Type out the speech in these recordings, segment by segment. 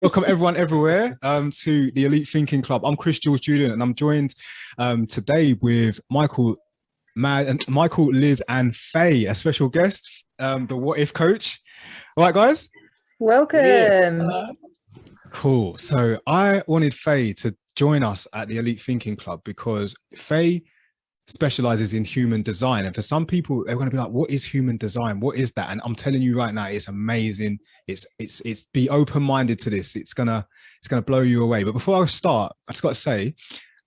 Welcome everyone everywhere to the Elite Thinking Club. I'm Jules, and I'm joined today with Michael, Liz, and Faye, a special guest, the What If coach. All right, guys? Welcome. Yeah. Cool. So I wanted Faye to join us at the Elite Thinking Club because Faye specializes in human design. And for some people, they're going to be like, what is human design? What is that? And I'm telling you right now, it's amazing. It's be open-minded to this. It's gonna blow you away. But before I start, I just got to say,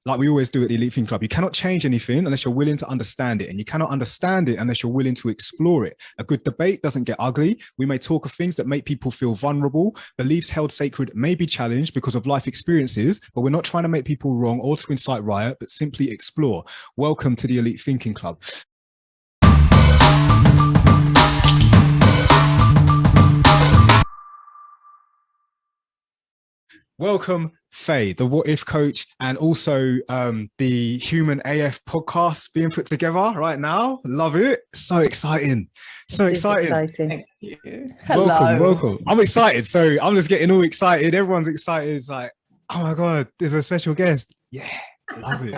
like we always do at the Elite Thinking Club, you cannot change anything unless you're willing to understand it. And you cannot understand it unless you're willing to explore it. A good debate doesn't get ugly. We may talk of things that make people feel vulnerable. Beliefs held sacred may be challenged because of life experiences, but we're not trying to make people wrong or to incite riot, but simply explore. Welcome to the Elite Thinking Club. Welcome, Faye, the What If coach, and also the Human AF podcast being put together right now. Love it. So exciting. So exciting. Thank you. Hello. Welcome. I'm excited. So I'm just getting all excited. Everyone's excited. It's like, oh my God, there's a special guest. Yeah, love it.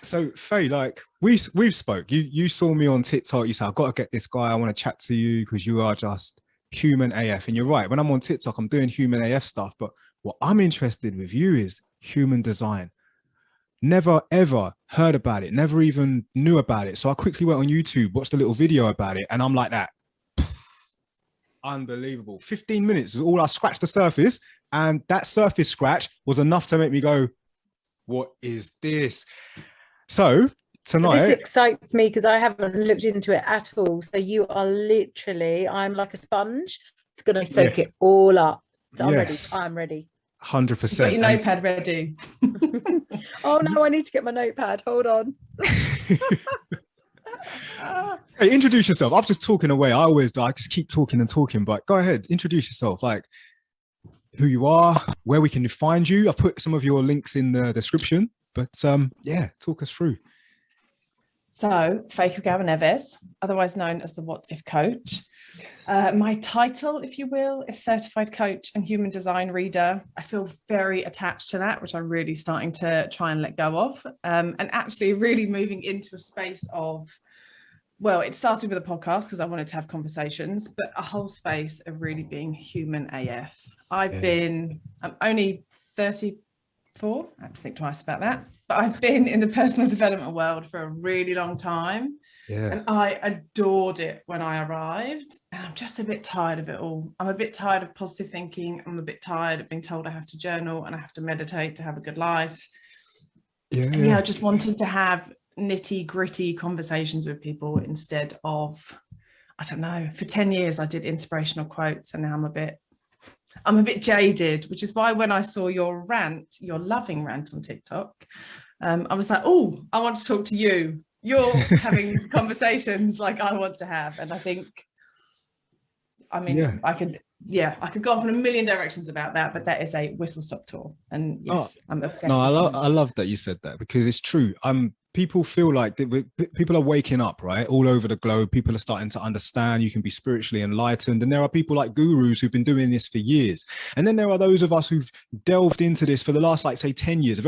So Faye, like we've spoke. You saw me on TikTok. You said, I've got to get this guy. I want to chat to you because you are just human AF. And you're right, when I'm on TikTok, I'm doing human AF stuff, but what I'm interested with you is human design. Never ever heard about it, never even knew about it. So I quickly went on YouTube, watched a little video about it, and I'm like that. Unbelievable. 15 minutes is all I scratched the surface, and that surface scratch was enough to make me go, what is this? So tonight, this excites me because I haven't looked into it at all. So you are literally, I'm like a sponge. It's going to soak it all up. So I'm ready. 100%. Got your notepad ready. Oh no, I need to get my notepad. Hold on. Hey, introduce yourself. I'm just talking away. I just keep talking and talking, but go ahead, introduce yourself. Like who you are, where we can find you. I've put some of your links in the description, but yeah, talk us through. So, Faye Kilgour, otherwise known as the What If coach. My title, if you will, is certified coach and human design reader. I feel very attached to that, which I'm really starting to try and let go of, and actually really moving into a space of, well, it started with a podcast because I wanted to have conversations, but a whole space of really being human AF. I'm only 34. I have to think twice about that. But I've been in the personal development world for a really long time. Yeah. And I adored it when I arrived. And I'm just a bit tired of it all. I'm a bit tired of positive thinking. I'm a bit tired of being told I have to journal and I have to meditate to have a good life. Yeah, I just wanted to have nitty gritty conversations with people instead of, I don't know, for 10 years I did inspirational quotes, and now I'm a bit jaded, which is why when I saw your loving rant on TikTok, I was like, oh, I want to talk to you. You're having conversations like I want to have. And I think, I could go off in a million directions about that, but that is a whistle-stop tour. And yes, I'm obsessed. No, I love that you said that because it's true. People feel like people are waking up, right? All over the globe. People are starting to understand you can be spiritually enlightened. And there are people like gurus who've been doing this for years. And then there are those of us who've delved into this for the last, like, say, 10 years,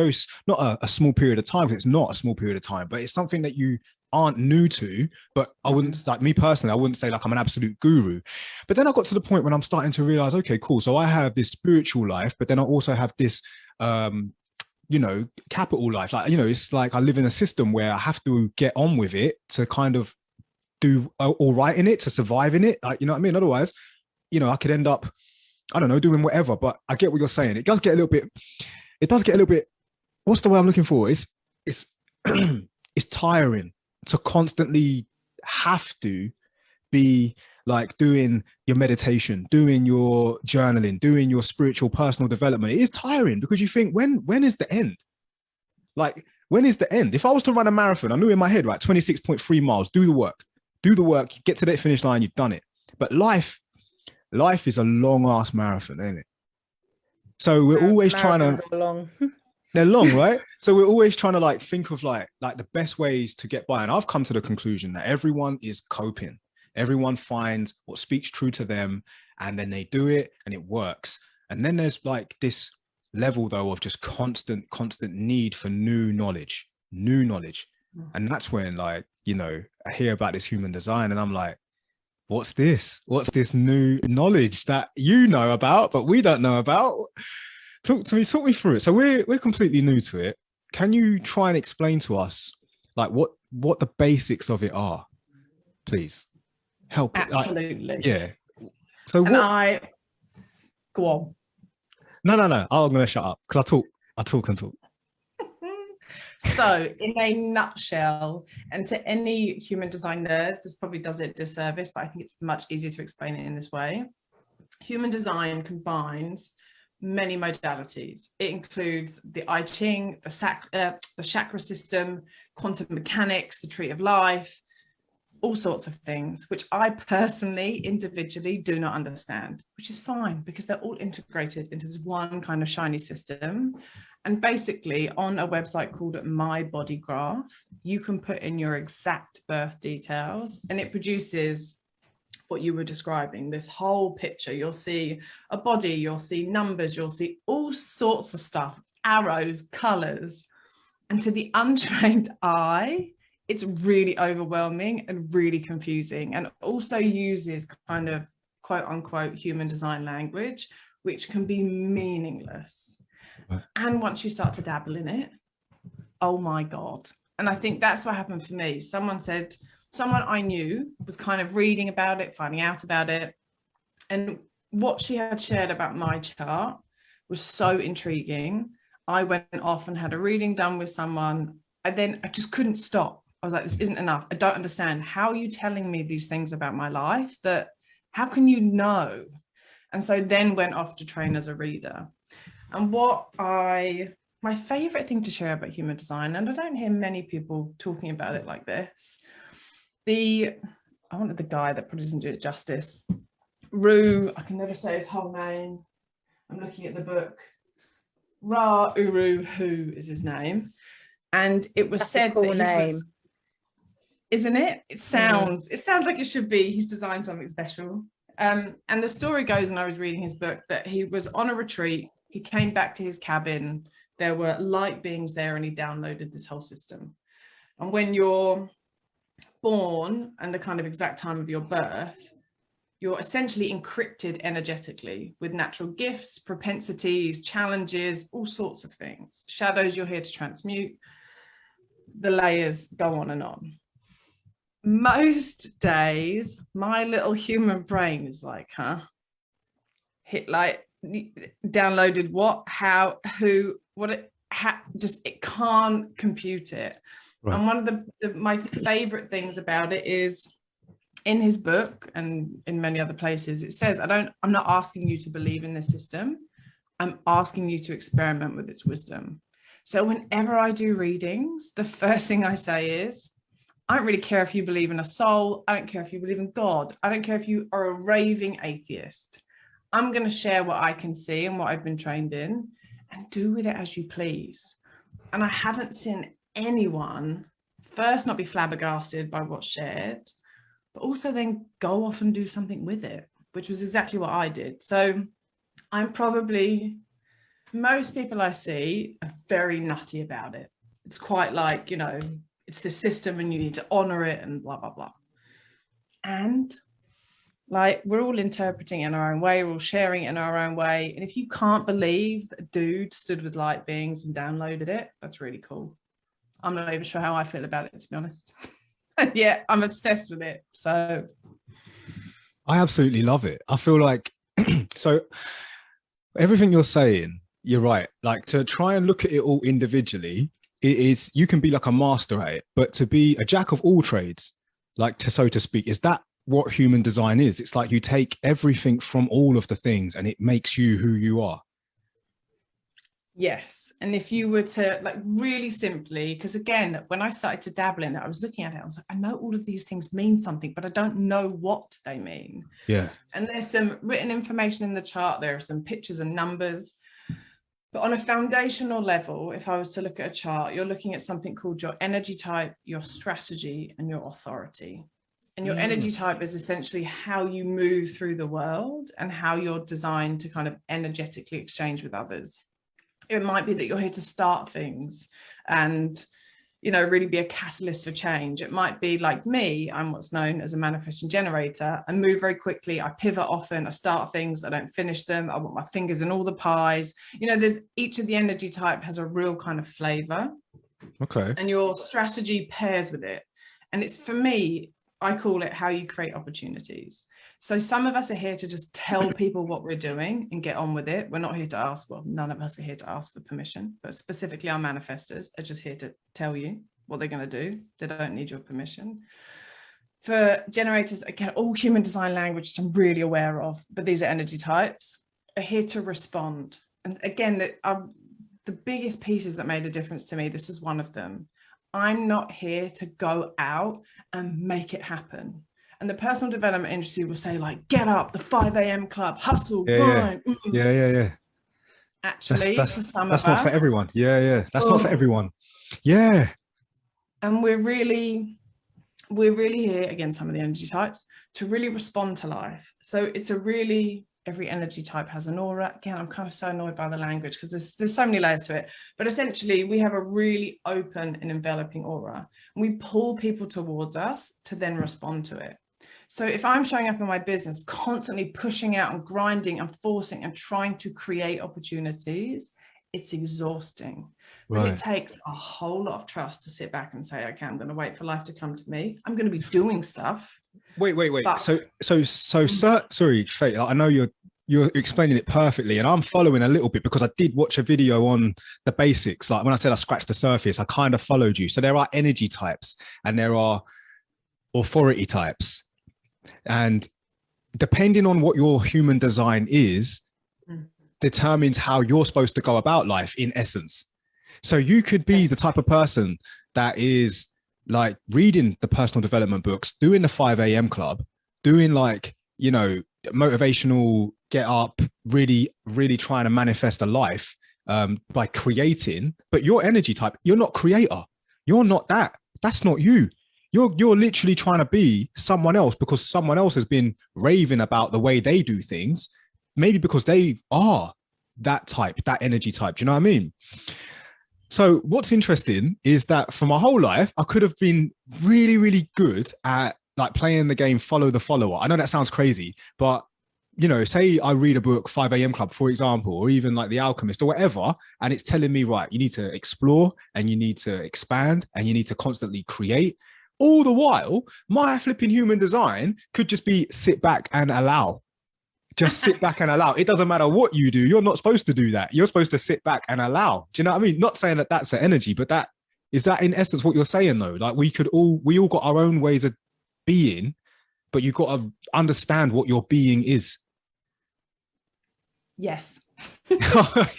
not a small period of time, because it's not a small period of time, but it's something that you aren't new to. But I wouldn't, like me personally, I wouldn't say like I'm an absolute guru. But then I got to the point when I'm starting to realize, okay, cool. So I have this spiritual life, but then I also have this, capital life. Like, it's like I live in a system where I have to get on with it to kind of do all right in it, to survive in it. Like, you know what I mean? Otherwise, I could end up, I don't know, doing whatever. But I get what you're saying. It does get a little bit, what's the word I'm looking for? It's it's tiring to constantly have to be like doing your meditation, doing your journaling, doing your spiritual personal development. It is tiring because you think, when is the end? Like, when is the end? If I was to run a marathon, I knew in my head, right, 26.3 miles, do the work, get to that finish line, you've done it. But life is a long ass marathon, isn't it? So we're always trying to, they're long, right? So we're always trying to like think of like the best ways to get by. And I've come to the conclusion that everyone is coping. Everyone finds what speaks true to them, and then they do it and it works. And then there's like this level though of just constant need for new knowledge. And that's when, like, you know, I hear about this human design and I'm like, what's this new knowledge that you know about but we don't know about? Talk me through it. So we're completely new to it. Can you try and explain to us like what the basics of it are, please? Help. Absolutely. Like, yeah. So go on. No. I'm gonna shut up because I talk. So in a nutshell, and to any human design nerds, this probably does it disservice, but I think it's much easier to explain it in this way. Human design combines many modalities. It includes the I Ching, the chakra system, quantum mechanics, the tree of life, all sorts of things, which I personally, individually do not understand, which is fine because they're all integrated into this one kind of shiny system. And basically on a website called My Body Graph, you can put in your exact birth details and it produces what you were describing, this whole picture. You'll see a body, you'll see numbers, you'll see all sorts of stuff, arrows, colors. And to the untrained eye, it's really overwhelming and really confusing, and also uses kind of quote unquote human design language, which can be meaningless. And once you start to dabble in it, oh my God. And I think that's what happened for me. Someone I knew was kind of reading about it, finding out about it. And what she had shared about my chart was so intriguing. I went off and had a reading done with someone. I just couldn't stop. I was like, this isn't enough. I don't understand. How are you telling me these things about my life? How can you know? And so then went off to train as a reader. And my favorite thing to share about human design, and I don't hear many people talking about it like this. I wanted the guy that probably doesn't do it justice. Ru, I can never say his whole name. I'm looking at the book. Ra Uru Hu is his name. And it was said a cool that he name. was, isn't it? It sounds like it should be. He's designed something special. And the story goes, and I was reading his book, that he was on a retreat. He came back to his cabin. There were light beings there, and he downloaded this whole system. And when you're born and the kind of exact time of your birth, you're essentially encrypted energetically with natural gifts, propensities, challenges, all sorts of things. Shadows you're here to transmute. The layers go on and on. Most days, my little human brain is like, hit like, downloaded what, how, who, what, it can't compute it. Right. And one of my favorite things about it is in his book and in many other places, it says, I'm not asking you to believe in this system. I'm asking you to experiment with its wisdom. So whenever I do readings, the first thing I say is, I don't really care if you believe in a soul. I don't care if you believe in God. I don't care if you are a raving atheist. I'm going to share what I can see and what I've been trained in, and do with it as you please. And I haven't seen anyone first not be flabbergasted by what's shared, but also then go off and do something with it, which was exactly what I did. So most people I see are very nutty about it. It's quite like, it's the system and you need to honor it and blah, blah, blah. And like, we're all interpreting it in our own way, we're all sharing it in our own way. And if you can't believe that a dude stood with light beings and downloaded it, that's really cool. I'm not even sure how I feel about it, to be honest. And yeah, I'm obsessed with it. So I absolutely love it. I feel like, so everything you're saying, you're right. Like, to try and look at it all individually, you can be like a master at it, but to be a jack of all trades, like, so to speak, is that what human design is? It's like you take everything from all of the things and it makes you who you are. Yes. And if you were to, like, really simply, because again, when I started to dabble in it, I was looking at it, I was like, I know all of these things mean something, but I don't know what they mean. Yeah. And there's some written information in the chart, there are some pictures and numbers. But on a foundational level, if I was to look at a chart, you're looking at something called your energy type, your strategy, and your authority. And your energy type is essentially how you move through the world and how you're designed to kind of energetically exchange with others. It might be that you're here to start things and, you know, really be a catalyst for change. It might be like me, I'm what's known as a manifesting generator. I move very quickly, I pivot often, I start things, I don't finish them, I want my fingers in all the pies. You know, there's each of the energy type has a real kind of flavor. Okay. And your strategy pairs with it. And it's, for me, I call it how you create opportunities. So some of us are here to just tell people what we're doing and get on with it. We're not here to ask, well, none of us are here to ask for permission, but specifically our manifestors are just here to tell you what they're going to do. They don't need your permission. For generators, again, all human design language, which I'm really aware of, but these are energy types, are here to respond. And again, the biggest pieces that made a difference to me, this is one of them. I'm not here to go out and make it happen. And the personal development industry will say, like, get up, the 5 a.m. club, hustle, grind. Yeah. Actually, that's for some that's of not us, for everyone. Yeah. That's not for everyone. Yeah. And we're really here, again, some of the energy types, to really respond to life. So it's a really, every energy type has an aura. Again, I'm kind of so annoyed by the language because there's so many layers to it. But essentially, we have a really open and enveloping aura. And we pull people towards us to then respond to it. So if I'm showing up in my business, constantly pushing out and grinding and forcing and trying to create opportunities, it's exhausting. But it takes a whole lot of trust to sit back and say, okay, I'm going to wait for life to come to me. I'm going to be doing stuff. Wait. But... sorry, Faye, I know you're explaining it perfectly, and I'm following a little bit because I did watch a video on the basics. Like when I said I scratched the surface, I kind of followed you. So there are energy types and there are authority types. And depending on what your human design is, determines how you're supposed to go about life in essence. So you could be the type of person that is like reading the personal development books, doing the 5 a.m. club, doing like, you know, motivational get up, really trying to manifest a life by creating. But your energy type, you're not creator. You're not that. That's not you. You're literally trying to be someone else because someone else has been raving about the way they do things, maybe because they are that type, that energy type. Do you know what I mean? So what's interesting is that for my whole life, I could have been really, really good at like playing the game follow the follower. I know that sounds crazy, but you know, say I read a book, 5 a.m. Club, for example, or even like The Alchemist or whatever, and it's telling me, right, you need to explore and you need to expand and you need to constantly create. All the while, my flipping human design could just be sit back and allow. Just sit back and allow. It doesn't matter what you do. You're not supposed to do that. You're supposed to sit back and allow. Do you know what I mean? Not saying that that's an energy, but that is that in essence what you're saying though? Like we all got our own ways of being, but you've got to understand what your being is. Yes.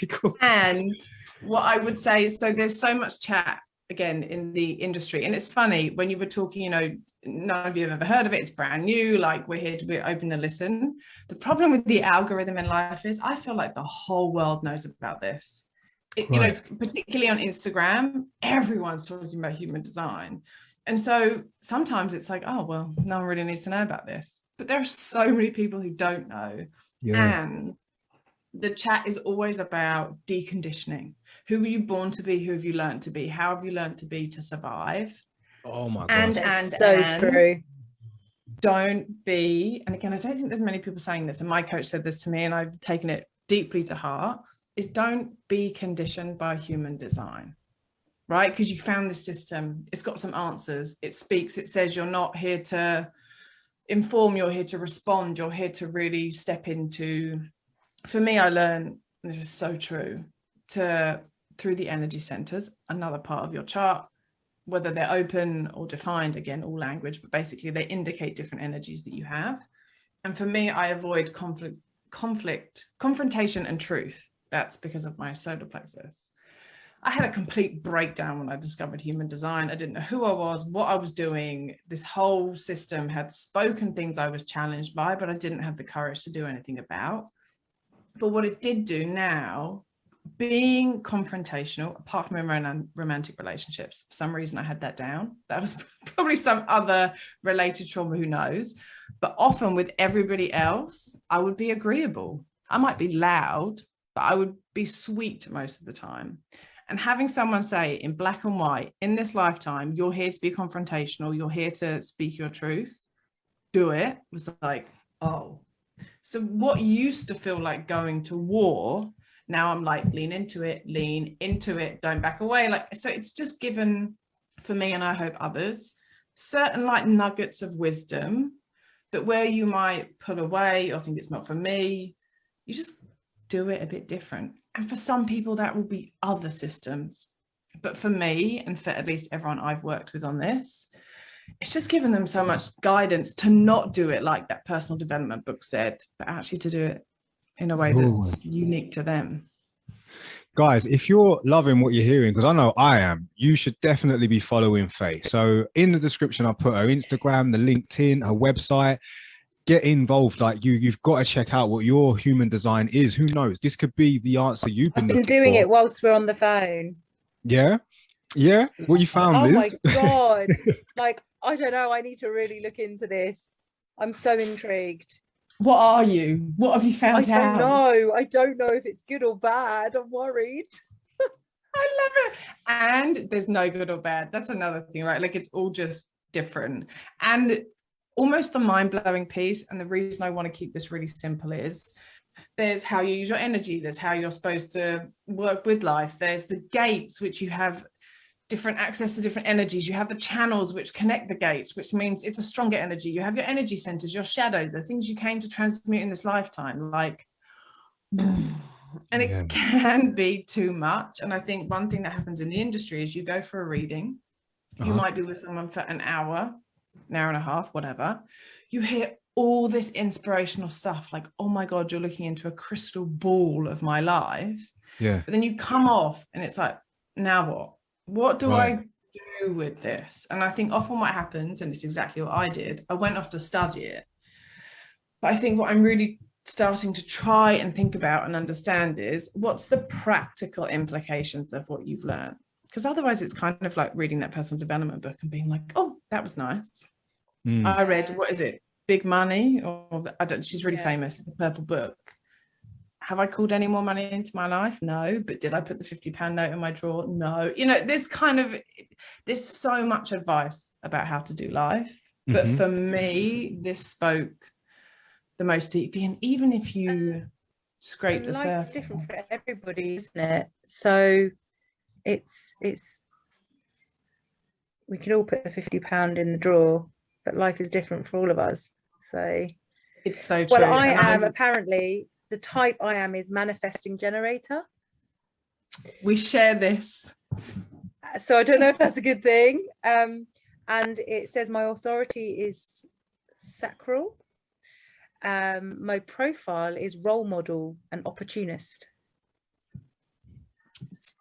Cool. And what I would say is, so there's so much chat again in the industry, and it's funny when you were talking, you know, none of you have ever heard of it, it's brand new, like we're here to be open to listen. The problem with the algorithm in life is I feel like the whole world knows about this. You know, it's particularly on Instagram, everyone's talking about human design. And so sometimes it's like, oh, well, no one really needs to know about this. But there are so many people who don't know. Yeah. And the chat is always about deconditioning. Who were you born to be? Who have you learned to be? How have you learned to be to survive? Oh my God. And so true. Don't be, and again, I don't think there's many people saying this, and my coach said this to me, and I've taken it deeply to heart, is don't be conditioned by human design, right? Because you found this system, it's got some answers, it speaks, it says you're not here to inform, you're here to respond, you're here to really step into. For me, I learned, and this is so true, through the energy centers, another part of your chart, whether they're open or defined, again, all language, but basically they indicate different energies that you have. And for me, I avoid confrontation and truth. That's because of my solar plexus. I had a complete breakdown when I discovered human design. I didn't know who I was, what I was doing. This whole system had spoken things I was challenged by, but I didn't have the courage to do anything about. But what it did do now, being confrontational, apart from in romantic relationships, for some reason I had that down. That was probably some other related trauma, who knows. But often with everybody else, I would be agreeable. I might be loud, but I would be sweet most of the time. And having someone say in black and white, in this lifetime, you're here to be confrontational, you're here to speak your truth, do it, was like, oh. So what used to feel like going to war, now I'm like, lean into it, don't back away. Like, so it's just given, for me, and I hope others, certain like nuggets of wisdom that where you might pull away or think it's not for me, you just do it a bit different. And for some people that will be other systems. But for me, and for at least everyone I've worked with on this, it's just given them so much guidance to not do it like that personal development book said, but actually to do it in a way that's unique to them. Guys, if you're loving what you're hearing, because I know I am, you should definitely be following Faye. So in the description, I put her Instagram, the LinkedIn, her website. Get involved. Like you've got to check out what your human design is. Who knows? This could be the answer you've been looking doing for. It whilst we're on the phone. Yeah. Yeah. What you found, Liz? Oh my God. Like, I don't know. I need to really look into this. I'm so intrigued. What are you? What have you found out? I don't know if it's good or bad. I'm worried. I love it. And there's no good or bad. That's another thing, right? Like, it's all just different. And almost the mind-blowing piece, and the reason I want to keep this really simple is there's how you use your energy, there's how you're supposed to work with life, there's the gates, which you have different access to different energies, you have the channels which connect the gates, which means it's a stronger energy, you have your energy centers, your shadow, the things you came to transmute in this lifetime, like, and it can be too much. And I think one thing that happens in the industry is you go for a reading, you might be with someone for an hour and a half, whatever, you hear all this inspirational stuff like, oh my God, you're looking into a crystal ball of my life. Yeah. But then you come off and it's like, now what do I do with this? And I think often what happens, and it's exactly what I did, I went off to study it. But I think what I'm really starting to try and think about and understand is what's the practical implications of what you've learned? Because otherwise it's kind of like reading that personal development book and being like, oh, that was nice. I read, what is it? Big Money, or I don't, she's really famous. It's a purple book. Have I called any more money into my life? No. But did I put the £50 note in my drawer? No. You know, there's so much advice about how to do life. But for me, this spoke the most deeply. And even if you scrape the surface, it's different for everybody, isn't it? So it's we can all put the £50 in the drawer, but life is different for all of us. So it's so true. Well, I am apparently the type I am is manifesting generator. We share this. So I don't know if that's a good thing. And it says my authority is sacral. My profile is role model and opportunist.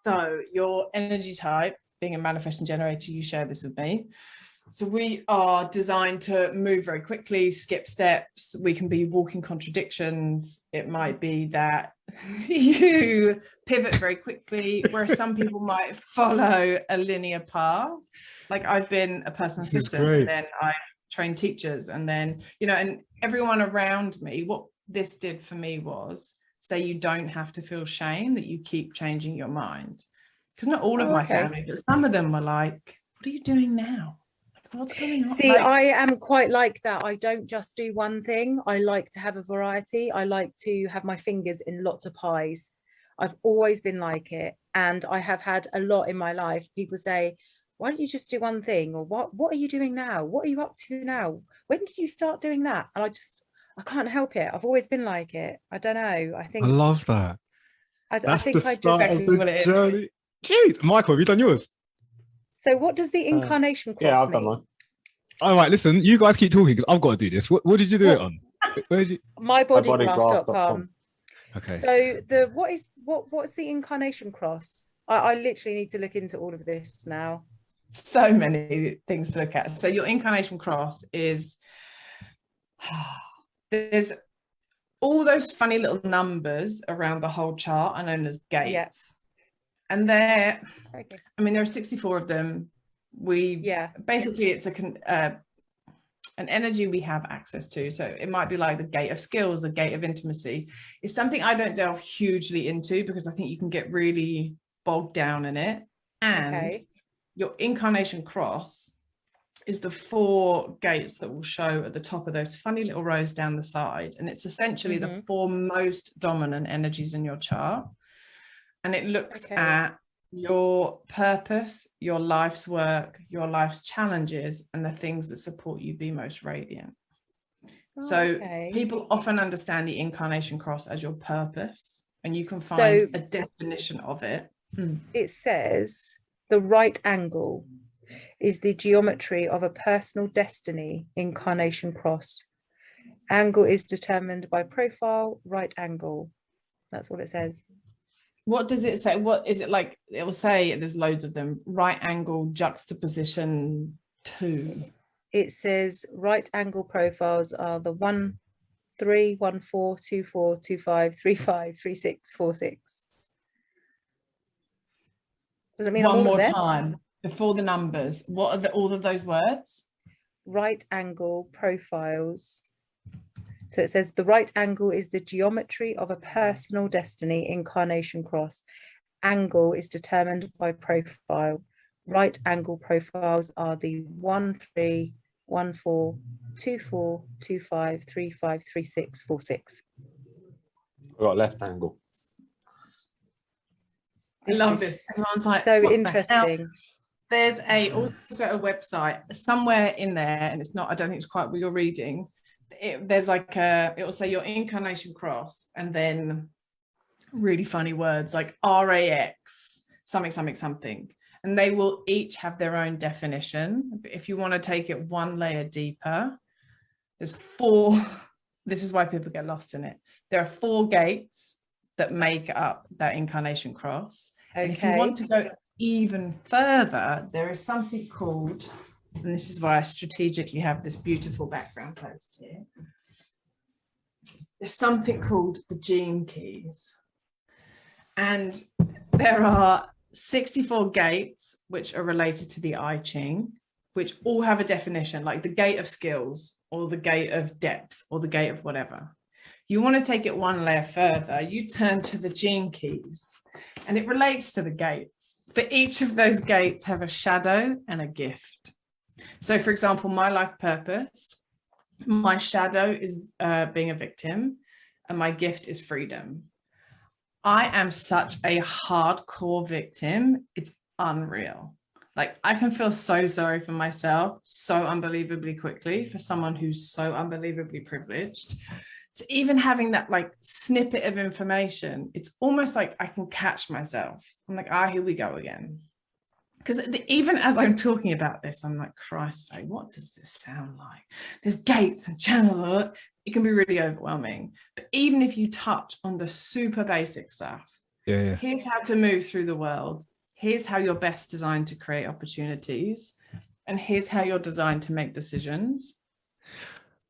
So your energy type, being a manifesting generator, you share this with me. So we are designed to move very quickly, skip steps. We can be walking contradictions. It might be that you pivot very quickly, whereas some people might follow a linear path. Like I've been a personal assistant, and then I trained teachers, and then, you know, and everyone around me, what this did for me was say you don't have to feel shame that you keep changing your mind. Because not all of my family, but some of them were like, what are you doing now? What's going on? See, I am quite like that. I don't just do one thing. I like to have a variety. I like to have my fingers in lots of pies. I've always been like it. And I have had a lot in my life. People say, why don't you just do one thing? Or what are you doing now? What are you up to now? When did you start doing that? And I can't help it. I've always been like it. I don't know. I think I love that. That's the start of the journey. Jeez, Michael, have you done yours? So what does the incarnation cross I've mean? done mine. All right, listen, you guys keep talking because I've got to do this. What did you do it on? Where did you? Mybodygraph.com. Okay. So what's the incarnation cross? I literally need to look into all of this now. So many things to look at. So your incarnation cross is there's all those funny little numbers around the whole chart are known as gates. Yes. And they're, Okay. I mean, there are 64 of them. Basically it's an energy we have access to. So it might be like the gate of skills, the gate of intimacy. It's something I don't delve hugely into because I think you can get really bogged down in it. And your incarnation cross is the 4 gates that will show at the top of those funny little rows down the side. And it's essentially the 4 most dominant energies in your chart. And it looks at your purpose, your life's work, your life's challenges, and the things that support you be most radiant. So people often understand the incarnation cross as your purpose, and you can find a definition of it. It says the right angle is the geometry of a personal destiny, incarnation cross. Angle is determined by profile, right angle. That's what it says. What does it say? What is it like? It will say there's loads of them. Right angle juxtaposition 2. It says right angle profiles are the 1, 3, 1, 4, 2, 4, 2, 5, 3, 5, 3, 6, 4, 6. Does it mean one more time before the numbers? What are all of those words? Right angle profiles. So it says the right angle is the geometry of a personal destiny, incarnation cross. Angle is determined by profile. Right angle profiles are the 1, 3, 1, 4, 2, 4, 2, 5, 3, 5, 3, 6, 4, 6. I've got left angle. I love this. Everyone's like, so interesting. There's also a website somewhere in there, and it's not, I don't think it's quite what you're reading. There's like it will say your incarnation cross, and then really funny words like RAX, something, and they will each have their own definition. But if you want to take it one layer deeper, there's 4. This is why people get lost in it. There are 4 gates that make up that incarnation cross. And if you want to go even further, there is something called, and this is why I strategically have this beautiful background post here. There's something called the gene keys. And there are 64 gates which are related to the I Ching, which all have a definition, like the gate of skills or the gate of depth or the gate of whatever. You want to take it one layer further, you turn to the gene keys, and it relates to the gates. But each of those gates have a shadow and a gift. So for example, my life purpose, my shadow is being a victim, and my gift is freedom. I am such a hardcore victim. It's unreal. Like, I can feel so sorry for myself so unbelievably quickly for someone who's so unbelievably privileged. So even having that like snippet of information, it's almost like I can catch myself. I'm like, here we go again. Because even as I'm talking about this, I'm like, Christ, like, what does this sound like? There's gates and channels. It can be really overwhelming. But even if you touch on the super basic stuff, here's how to move through the world. Here's how you're best designed to create opportunities. And here's how you're designed to make decisions.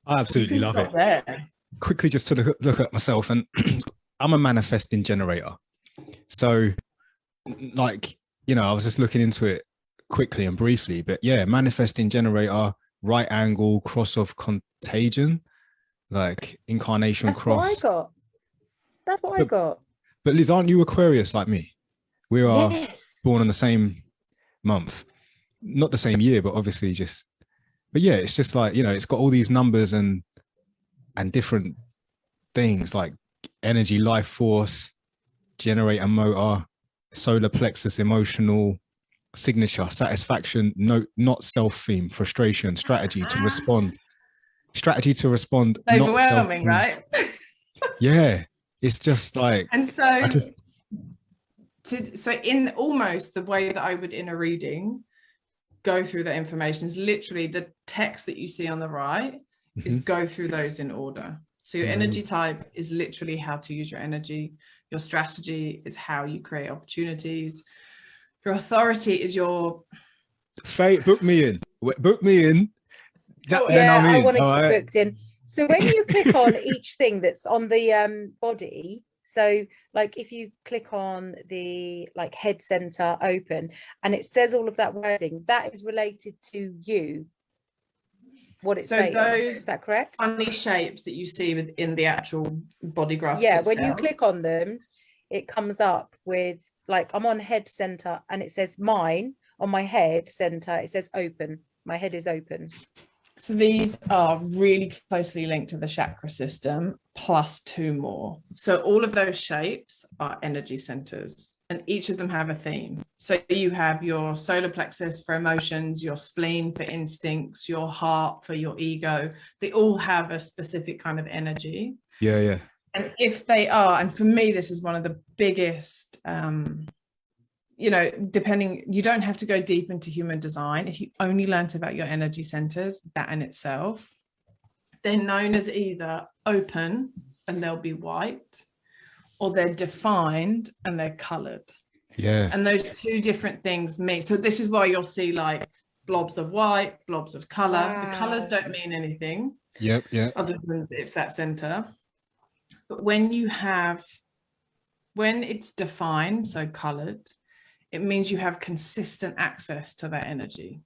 I absolutely love it. There. Quickly, just to look at myself, and I'm a manifesting generator. So, like, you know, I was just looking into it quickly and briefly, but yeah, manifesting generator, right angle, cross of contagion, like incarnation That's cross. What I got. That's what I got. But Liz, aren't you Aquarius like me? We are born on the same month, not the same year, but obviously but yeah, it's just like, you know, it's got all these numbers and different things like energy, life force, generator, motor, solar plexus, emotional, signature, satisfaction, not self-theme, frustration, strategy to respond. Overwhelming, right? Yeah, it's just like, and so in almost the way that I would in a reading go through that information is literally the text that you see on the right is go through those in order. So your energy type is literally how to use your energy. Your strategy is how you create opportunities. Your authority is your... Faye, book me in. Book me in. I want to get booked in. So when you click on each thing that's on the body, so like if you click on the like head center open and it says all of that wording, that is related to you. What it's saying. Is that correct? Funny shapes that you see within the actual body graph. Yeah, itself. when you click on them, it comes up with like I'm on head center and it says mine on my head center. It says open. My head is open. So these are really closely linked to the chakra system, plus 2 more. So all of those shapes are energy centers, and each of them have a theme. So you have your solar plexus for emotions, your spleen for instincts, your heart for your ego. They all have a specific kind of energy. Yeah. And if they are, and for me, this is one of the biggest, depending, you don't have to go deep into human design. If you only learnt about your energy centers, that in itself, they're known as either open and they'll be white, or they're defined and they're colored. Yeah. And those 2 different things mean, so this is why you'll see like blobs of white, blobs of color. Wow. The colors don't mean anything. Yep. Other than it's that center. But when it's defined, so colored, it means you have consistent access to that energy.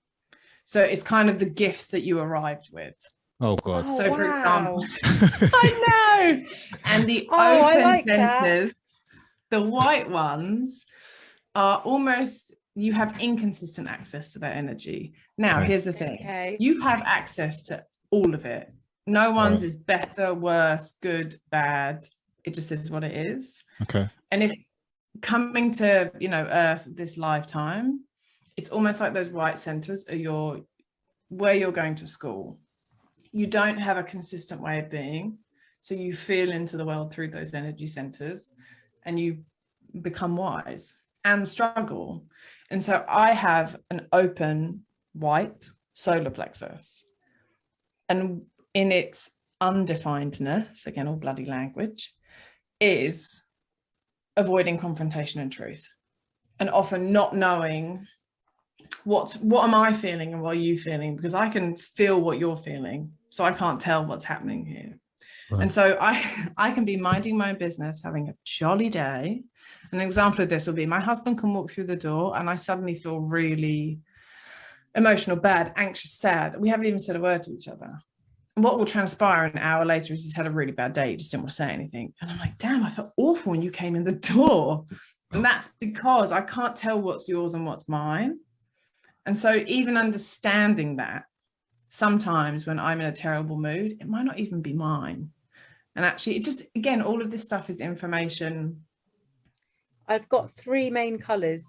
So it's kind of the gifts that you arrived with. Oh God. So for wow. example, I know. And the open like centers, the white ones are almost, you have inconsistent access to that energy. Now, Okay. here's the thing. Okay. You have access to all of it. No one's Right. is better, worse, good, bad. It just is what it is. Okay. And if coming to, Earth this lifetime, it's almost like those white centers are where you're going to school. You don't have a consistent way of being. So you feel into the world through those energy centers and you become wise and struggle. And so I have an open white solar plexus. And in its undefinedness, again, all bloody language, is avoiding confrontation and truth, and often not knowing what am I feeling and what are you feeling, because I can feel what you're feeling, so I can't tell what's happening here. Right. And so I can be minding my own business, having a jolly day. An example of this will be my husband can walk through the door and I suddenly feel really emotional, bad, anxious, sad. We haven't even said a word to each other. And what will transpire an hour later is he's had a really bad day. He just didn't want to say anything. And I'm like, damn, I felt awful when you came in the door. And that's because I can't tell what's yours and what's mine. And so even understanding that, sometimes when I'm in a terrible mood, it might not even be mine. And actually, it just, again, all of this stuff is information. I've got 3 main colors.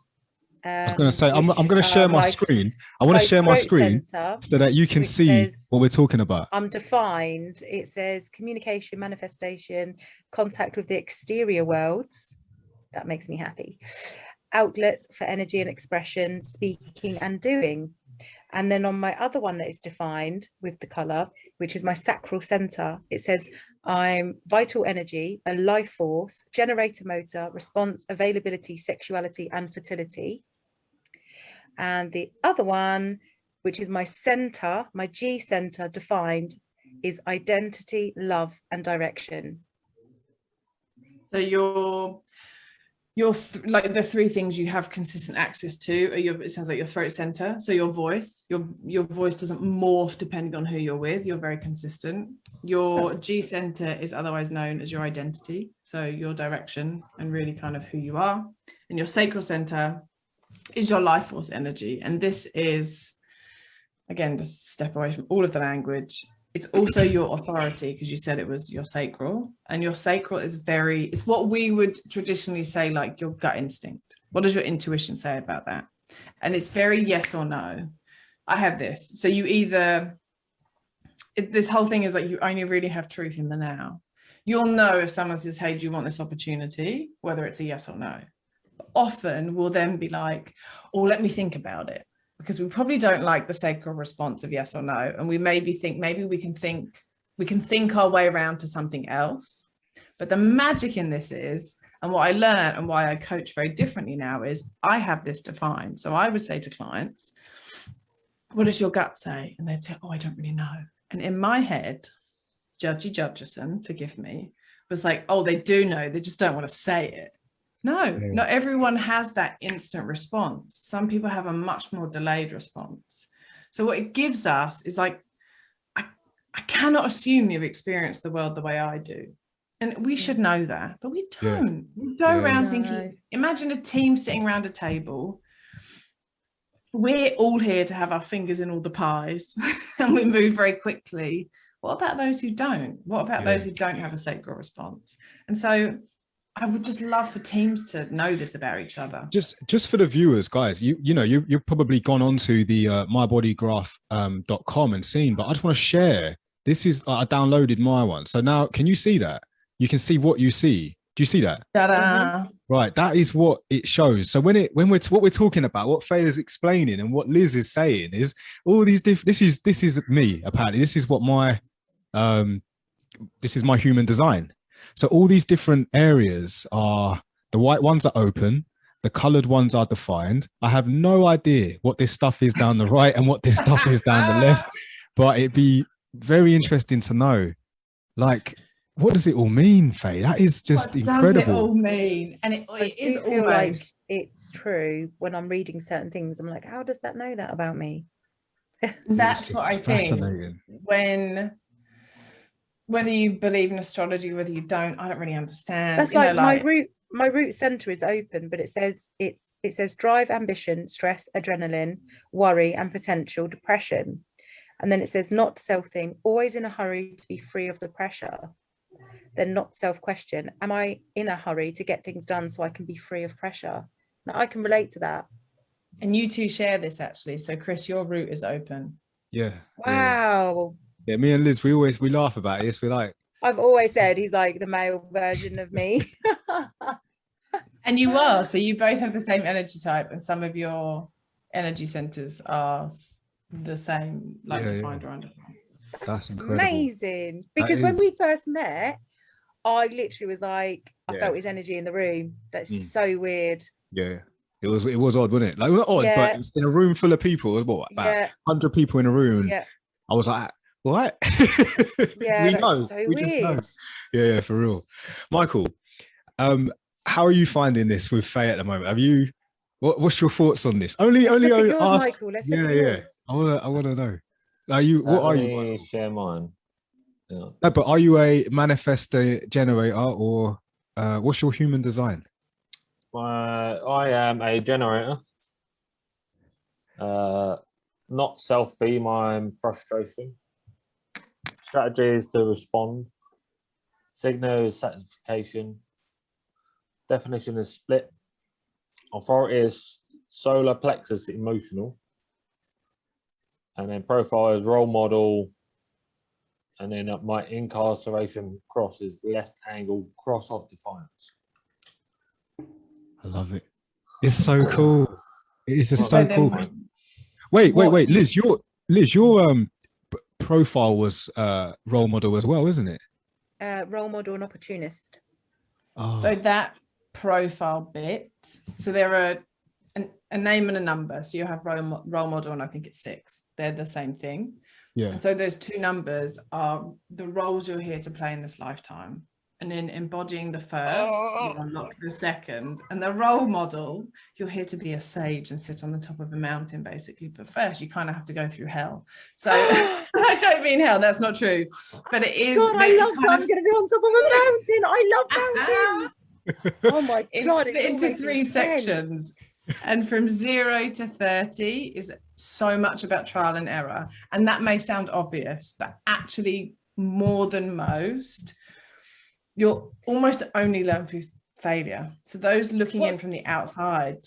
I was going to say, I'm going to share my screen. I want to share my screen so that you can see what we're talking about. I'm defined. It says communication, manifestation, contact with the exterior worlds. That makes me happy. Outlet for energy and expression, speaking and doing. And then on my other one that is defined with the color, which is my sacral center, it says I'm vital energy, a life force, generator motor, response, availability, sexuality, and fertility. And the other one, which is my center, my G center defined, is identity, love, and direction. So you're like the 3 things you have consistent access to are it sounds like your throat center. So your voice doesn't morph depending on who you're with. You're very consistent. Your G center is otherwise known as your identity. So your direction and really kind of who you are. And your sacral center is your life force energy. And this is, again, just step away from all of the language. It's also your authority, because you said it was your sacral, and your sacral is it's what we would traditionally say, like your gut instinct. What does your intuition say about that? And it's very yes or no. I have this. So you this whole thing is like you only really have truth in the now. You'll know if someone says, hey, do you want this opportunity? Whether it's a yes or no. Often we'll then be like, oh, let me think about it. Because we probably don't like the sacral response of yes or no. And we maybe we can think our way around to something else. But the magic in this is, and what I learned and why I coach very differently now is I have this defined. So I would say to clients, what does your gut say? And they'd say, oh, I don't really know. And in my head, Judgy Judgerson, forgive me, was like, oh, they do know, they just don't want to say it. No, not everyone has that instant response. Some people have a much more delayed response. So what it gives us is like, I cannot assume you've experienced the world the way I do. And we should know that, but we don't. We go around thinking, imagine a team sitting around a table. We're all here to have our fingers in all the pies and we move very quickly. What about those who don't? What about those who don't have a sacral response? And so I would just love for teams to know this about each other. Just for the viewers, guys, you've probably gone onto the mybodygraph.com and seen, but I just want to share. This is, I downloaded my one. So now, can you see that? You can see what you see. Do you see that? Ta-da. Right, that is what it shows. So what we're talking about, what Faye is explaining, and what Liz is saying is all these different. This is me apparently. This is what my this is my human design. So all these different areas are, the white ones are open, the colored ones are defined. I have no idea what this stuff is down the right and what this stuff is down the left, but it'd be very interesting to know, like, what does it all mean, Faye? That is just incredible. What does it all mean? And it is feel like it's true when I'm reading certain things. I'm like, how does that know that about me? That's what I think. Whether you believe in astrology, whether you don't, I don't really understand. That's like my root center is open, but it says drive, ambition, stress, adrenaline, worry, and potential depression. And then it says not self-thing, always in a hurry to be free of the pressure. Then not self-question, am I in a hurry to get things done so I can be free of pressure? Now I can relate to that. And you two share this actually. So Chris, your root is open. Yeah. Wow. Yeah, me and Liz, we laugh about this. We're like, I've always said he's like the male version of me. And you are. So you both have the same energy type, and some of your energy centers are the same, like defined or undefined. That's incredible. Amazing. Because when we first met, I literally was like, I felt his energy in the room. That's so weird. Yeah. It was odd, wasn't it? Like, not odd, but it's in a room full of people. It was about 100 people in a room. Yeah. I was like, what? Yeah, we know. So we weird. just know. Yeah, for real. Michael, how are you finding this with Faye at the moment? Have you? What's your thoughts on this? Only yours, ask. Michael. Let's look at yours. I want to know. Are you? What are you? Michael? Share mine. Yeah. No, but are you a manifestor generator, or what's your human design? I am a generator. Not self-theme, I'm frustration. Strategy is to respond. Signal is satisfaction. Definition is split. Authority is solar plexus, emotional. And then profile is role model. And then my incarceration cross is left angle cross of defiance. I love it. It's so cool. It is just so cool. Wait. Liz, your profile was role model as well, isn't it? Role model and opportunist. Oh. So that profile bit, so there are a name and a number. So you have role model, and I think it's 6. They're the same thing. Yeah. And so those 2 numbers are the roles you're here to play in this lifetime. And in embodying the first, you unlock the second. And the role model, you're here to be a sage and sit on the top of a mountain, basically. But first, you kind of have to go through hell. So I don't mean hell, that's not true. But it is. God, I love that. I'm going to be on top of a mountain. I love mountains. Oh my God. It's split into 3 sections. And from 0 to 30 is so much about trial and error. And that may sound obvious, but actually more than most, you'll almost only learn through failure. So those looking in from the outside.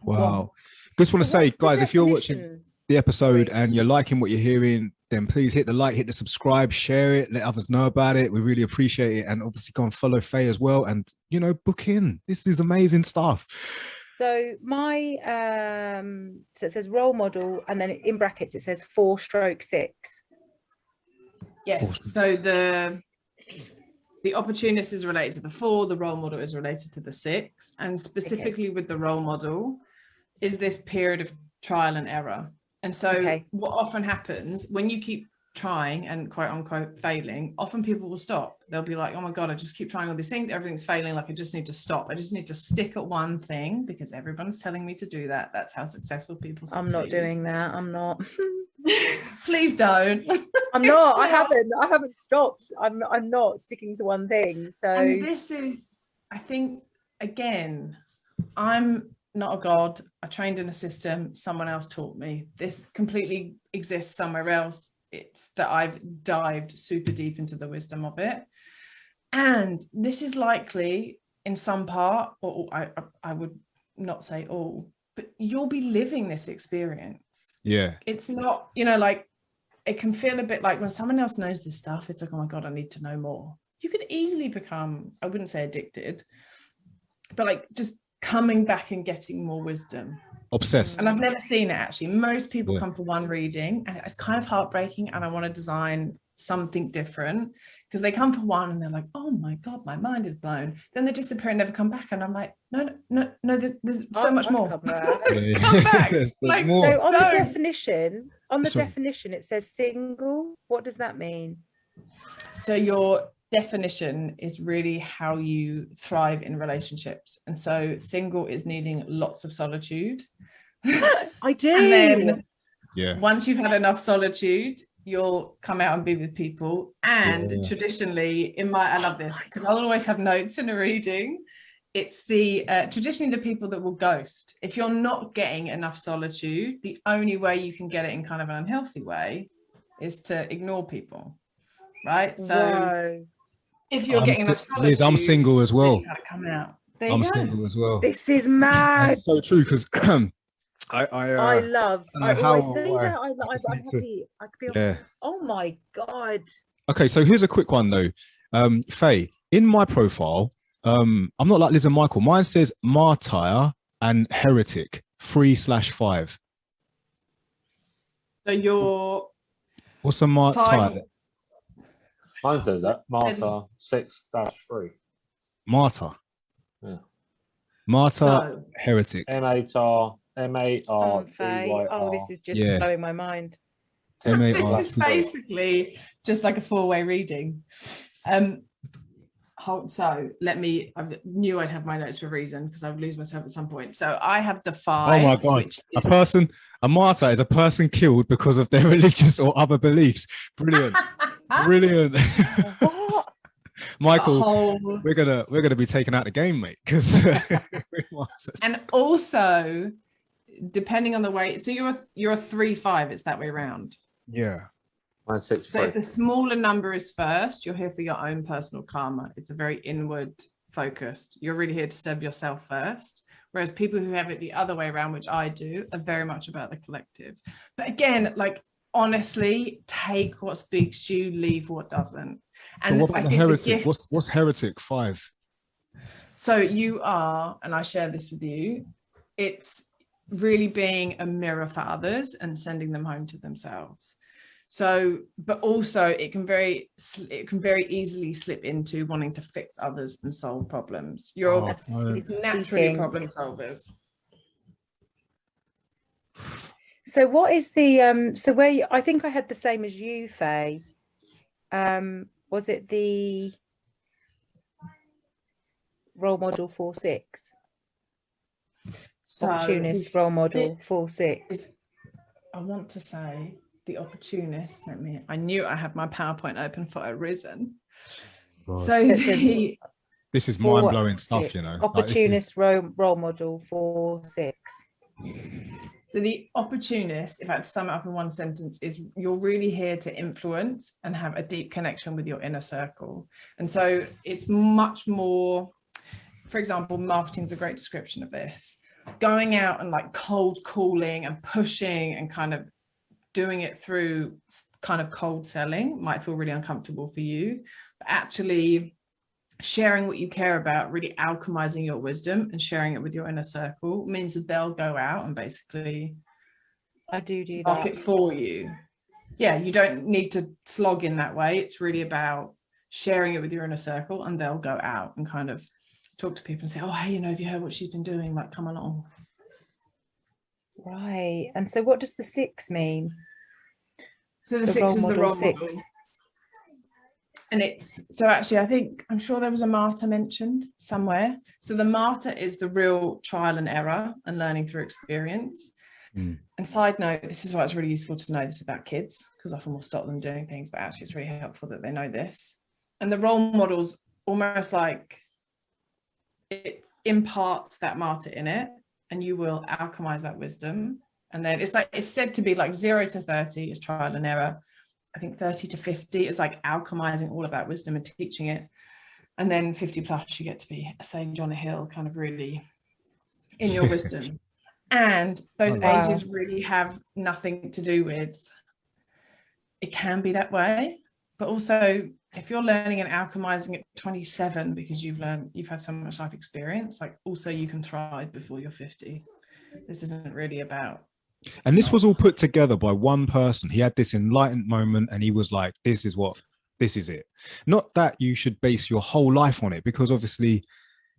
Wow. Just want to say, guys, if you're watching the episode and you're liking what you're hearing, then please hit the like, hit the subscribe, share it, let others know about it. We really appreciate it. And obviously go and follow Faye as well. And, book in. This is amazing stuff. So my, so it says role model, and then in brackets, it says 4/6. Yes. So the opportunist is related to the 4, the role model is related to the 6, and specifically with the role model is this period of trial and error. And so what often happens when you keep trying and quote unquote failing, often people will stop. They'll be like, oh my God, I just keep trying all these things, everything's failing, like I just need to stop. I just need to stick at one thing because everyone's telling me to do that. That's how successful people succeed. I'm not doing that. I'm not. Please don't. I'm not. I haven't stopped. I'm not sticking to one thing. So and this is, I think, again, I'm not a god. I trained in a system someone else taught me. This completely exists somewhere else. It's that I've dived super deep into the wisdom of it, and this is likely in some part, or I would not say all, but you'll be living this experience. Yeah, it's not, you know, like it can feel a bit like when someone else knows this stuff, it's like, oh my God, I need to know more. You could easily become, I wouldn't say addicted, but like just coming back and getting more wisdom. Obsessed. And I've never seen it actually. Most people come for one reading and it's kind of heartbreaking, and I want to design something different because they come for one and they're like, oh my God, my mind is blown. Then they disappear and never come back. And I'm like, no, there's so much more. Come back. There's like, more. So on the definition, it says single. What does that mean? So your definition is really how you thrive in relationships. And so single is needing lots of solitude. I do. And then once you've had enough solitude, you'll come out and be with people. And traditionally, I love this because I'll always have notes in a reading. It's the traditionally the people that will ghost. If you're not getting enough solitude, the only way you can get it in kind of an unhealthy way is to ignore people, right? So if you're getting enough solitude, Liz, I'm single as well. Come out. I'm single as well. This is mad. It's so true because I could be oh my God. Okay, so here's a quick one though. Faye, in my profile, I'm not like Liz and Michael. Mine says martyr and heretic 3/5. So you're what's a martyr? Mine says that martyr 6/3. Martyr. Yeah. Martyr, heretic. M-A-R-T-Y-R. Oh, this is just blowing my mind. This is basically just like a 4-way reading. So I knew I'd have my notes for a reason because I would lose myself at some point. So I have the 5. Oh my God. A martyr is a person killed because of their religious or other beliefs. Brilliant. Brilliant. Michael, we're gonna be taken out the game, mate, because and also depending on the way, so you're a 3/5, it's that way around. Yeah. Mine's 6. So if the smaller number is first, you're here for your own personal karma. It's a very inward focused. You're really here to serve yourself first. Whereas people who have it the other way around, which I do, are very much about the collective. But again, like honestly, take what speaks to you, leave what doesn't. And what about the heretic? What's heretic 5? So you are, and I share this with you, it's really being a mirror for others and sending them home to themselves. So, but also it can very easily slip into wanting to fix others and solve problems. You're naturally problem solvers. So what is the I think I had the same as you, Faye. Was it the role model 4/6? So opportunist role model 4/6. I want to say the opportunist. I knew I had my PowerPoint open for a reason. God. So this is mind-blowing stuff, you know. Opportunist role model 4/6. So the opportunist, if I had to sum it up in one sentence, is you're really here to influence and have a deep connection with your inner circle. And so it's much more, for example, marketing is a great description of this. Going out and like cold calling and pushing and kind of doing it through kind of cold selling might feel really uncomfortable for you, but actually sharing what you care about, really alchemizing your wisdom and sharing it with your inner circle means that they'll go out and basically do market that for you. Yeah, you don't need to slog in that way. It's really about sharing it with your inner circle, and they'll go out and kind of talk to people and say, oh, hey, you know, have you heard what she's been doing? Like, come along. Right. And so what does the 6 mean? So the The 6 role is the model role 6. model. And it's, so actually, I'm sure there was a martyr mentioned somewhere. So the martyr is the real trial and error and learning through experience. Mm. And side note, this is why it's really useful to know this about kids, because often we'll stop them doing things, but actually it's really helpful that they know this. And the role model's almost like it imparts that martyr in it, and you will alchemize that wisdom. And then it's said to be like 0 to 30 is trial and error. I think 30 to 50 is like alchemizing all of that wisdom and teaching it. And then 50 plus, you get to be a sage on a hill, kind of really in your wisdom. And those Wow. ages really have nothing to do with, it can be that way, but also if you're learning and alchemizing at 27 because you've had so much life experience, like also you can thrive before you're 50. This isn't really about. And this was all put together by one person. He had this enlightened moment and he was like, this is it. Not that you should base your whole life on it, because obviously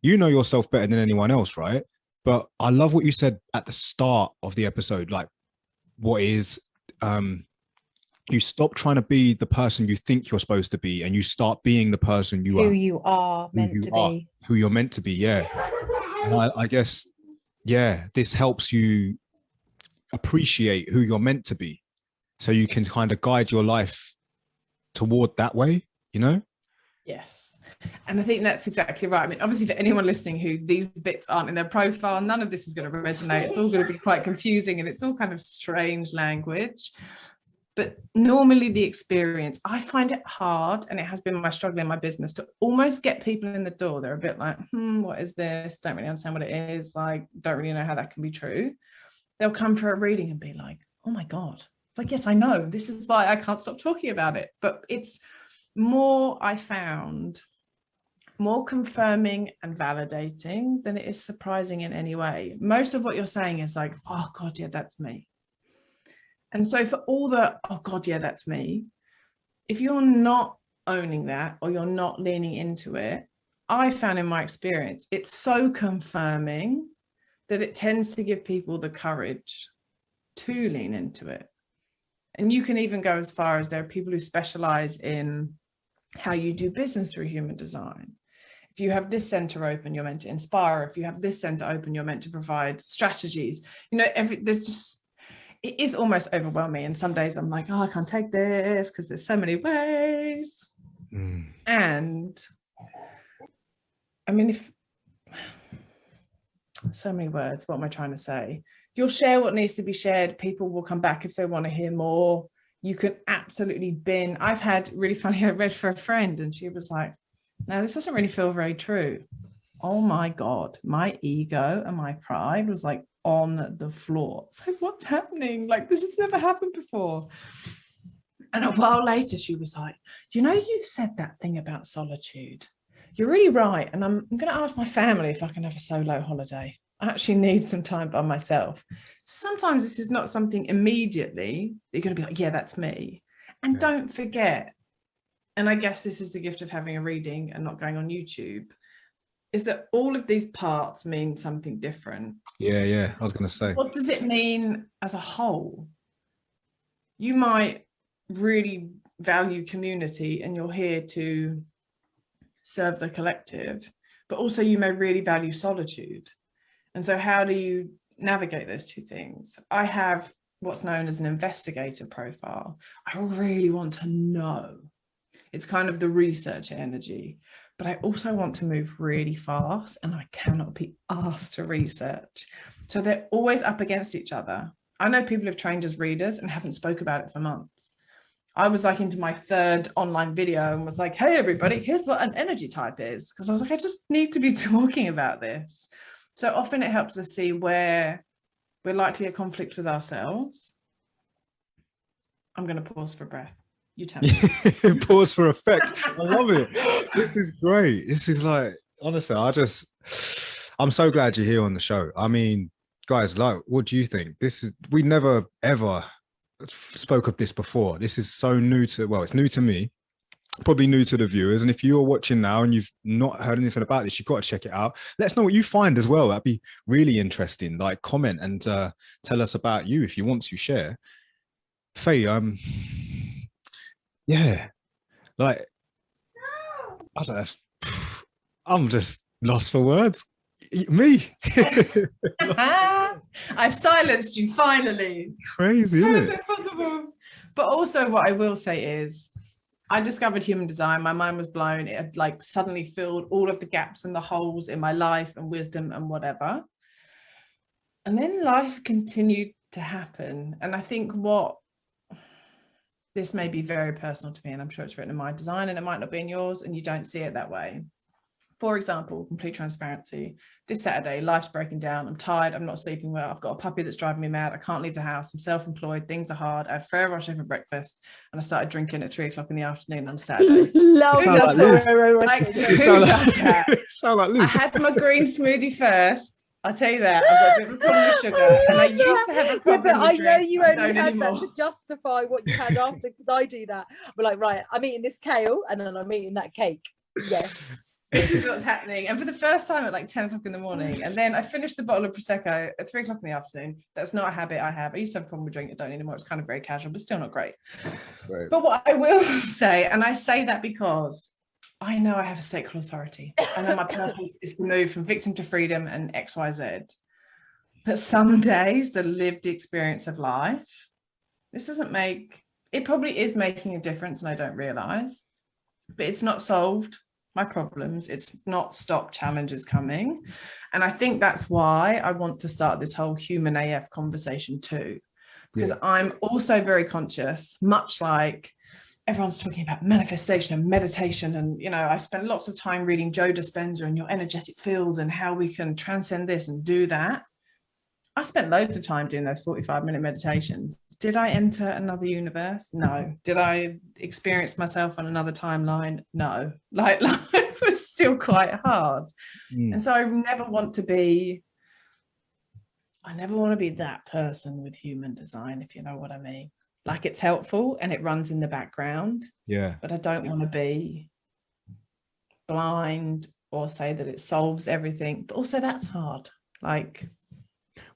you know yourself better than anyone else, right? But I love what you said at the start of the episode, like what is, you stop trying to be the person you think you're supposed to be and you start being the person you Who are. you are meant to be. Who you're meant to be, yeah. And I guess, yeah, this helps you appreciate who you're meant to be, so you can kind of guide your life toward that way, you know? Yes. And I think that's exactly right. I mean, obviously for anyone listening who these bits aren't in their profile, none of this is going to resonate. It's all going to be quite confusing and it's all kind of strange language. But normally the experience, I find it hard, and it has been my struggle in my business, to almost get people in the door. They're a bit like, what is this? Don't really understand what it is. Like, don't really know how that can be true. They'll come for a reading and be like, oh my God, like, yes, I know. This is why I can't stop talking about it. But it's more, I found, more confirming and validating than it is surprising in any way. Most of what you're saying is like, oh God, yeah, that's me. And so for all the, oh God, yeah, that's me, if you're not owning that or you're not leaning into it, I found in my experience, it's so confirming that it tends to give people the courage to lean into it. And you can even go as far as there are people who specialize in how you do business through human design. If you have this center open, you're meant to inspire. If you have this center open, you're meant to provide strategies. You know, there's just, it is almost overwhelming. And some days I'm like, oh, I can't take this because there's so many ways. And I mean, if so many words, what am I trying to say? You'll share what needs to be shared. People will come back if they want to hear more. You can absolutely bin. I've had really funny, I read for a friend and she was like, no, this doesn't really feel very true. Oh my God, my ego and my pride was like on the floor. It's like, what's happening? Like, this has never happened before. And a while later, she was like, you know, you've said that thing about solitude. You're really right. And I'm going to ask my family if I can have a solo holiday. I actually need some time by myself. So sometimes this is not something immediately that you're going to be like, yeah, that's me. And don't forget, and I guess this is the gift of having a reading and not going on YouTube, is that all of these parts mean something different. Yeah, I was going to say. What does it mean as a whole? You might really value community and you're here to serve the collective, but also you may really value solitude. And so how do you navigate those two things? I have what's known as an investigator profile. I really want to know. It's kind of the research energy, but I also want to move really fast and I cannot be asked to research. So they're always up against each other. I know people have trained as readers and haven't spoke about it for months. I was like into my third online video and was like, hey, everybody, here's what an energy type is. Because I was like, I just need to be talking about this. So often it helps us see where we're likely at conflict with ourselves. I'm going to pause for breath. You tell me. Pause for effect. I love it. This is great. This is like, honestly, I'm so glad you're here on the show. I mean, guys, like, what do you think? We never ever spoke of this before. This is so new it's new to me, probably new to the viewers. And if you're watching now and you've not heard anything about this, you've got to check it out. Let us know what you find as well. That'd be really interesting. Like, comment and tell us about you if you want to share. Faye, Yeah. Like, I don't know. I'm just lost for words. Me. I've silenced you finally. Crazy, How isn't is it? it possible? But also what I will say is I discovered human design. My mind was blown. It had like suddenly filled all of the gaps and the holes in my life and wisdom and whatever. And then life continued to happen. And I think this may be very personal to me, and I'm sure it's written in my design and it might not be in yours, and you don't see it that way. For example, complete transparency. This Saturday, life's breaking down. I'm tired. I'm not sleeping well. I've got a puppy that's driving me mad. I can't leave the house. I'm self-employed. Things are hard. I had Ferrero Rocher for breakfast, and I started drinking at 3:00 in the afternoon on Saturday. Love You sound like that. Liz. Like, You who sound does that? like, sound like I Liz. had my green smoothie first. I'll tell you that. I've got a bit of a problem with sugar, and I used to have a Yeah, problem but I with know drinks. you I only don't had anymore. that to justify what you had after, because I do that. We're like, right, I'm eating this kale and then I'm eating that cake. Yes. This is what's happening. And for the first time at like 10:00 in the morning, and then I finished the bottle of Prosecco at 3:00 in the afternoon. That's not a habit I have. I used to have a problem with drinking, I don't anymore. It's kind of very casual, but still not great. Right. But what I will say, and I say that because I know I have a sacral authority. I know my purpose is to move from victim to freedom and XYZ. But some days, the lived experience of life, it probably is making a difference, and I don't realize, but it's not solved my problems. It's not stopped challenges coming. And I think that's why I want to start this whole human AF conversation too, because I'm also very conscious, much like everyone's talking about manifestation and meditation. And, you know, I spent lots of time reading Joe Dispenza and your energetic field and how we can transcend this and do that. I spent loads of time doing those 45-minute meditations. Did I enter another universe? No. Did I experience myself on another timeline? No. Like life was still quite hard. And so I never want to be that person with human design, if you know what I mean. Like, it's helpful and it runs in the background. Yeah. But I don't want to be blind or say that it solves everything. But also that's hard. Like,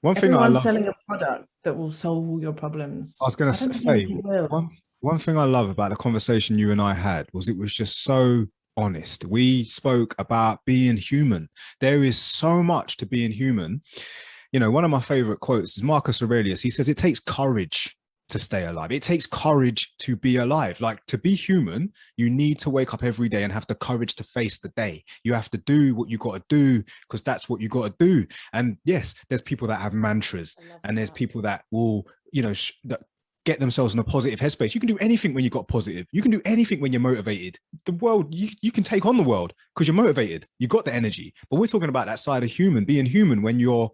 one thing I love, selling a product that will solve all your problems. I was going to say, one thing I love about the conversation you and I had was it was just so honest. We spoke about being human. There is so much to being human. You know, one of my favorite quotes is Marcus Aurelius. He says, it takes courage to stay alive. It takes courage to be alive. Like, to be human, you need to wake up every day and have the courage to face the day. You have to do what you got to do because that's what you got to do. And yes, there's people that have mantras, and there's people that will, you know, that get themselves in a positive headspace. You can do anything when you got positive. You can do anything when you're motivated. The world, you can take on the world because you're motivated. You got the energy. But we're talking about that side of human, being human when you're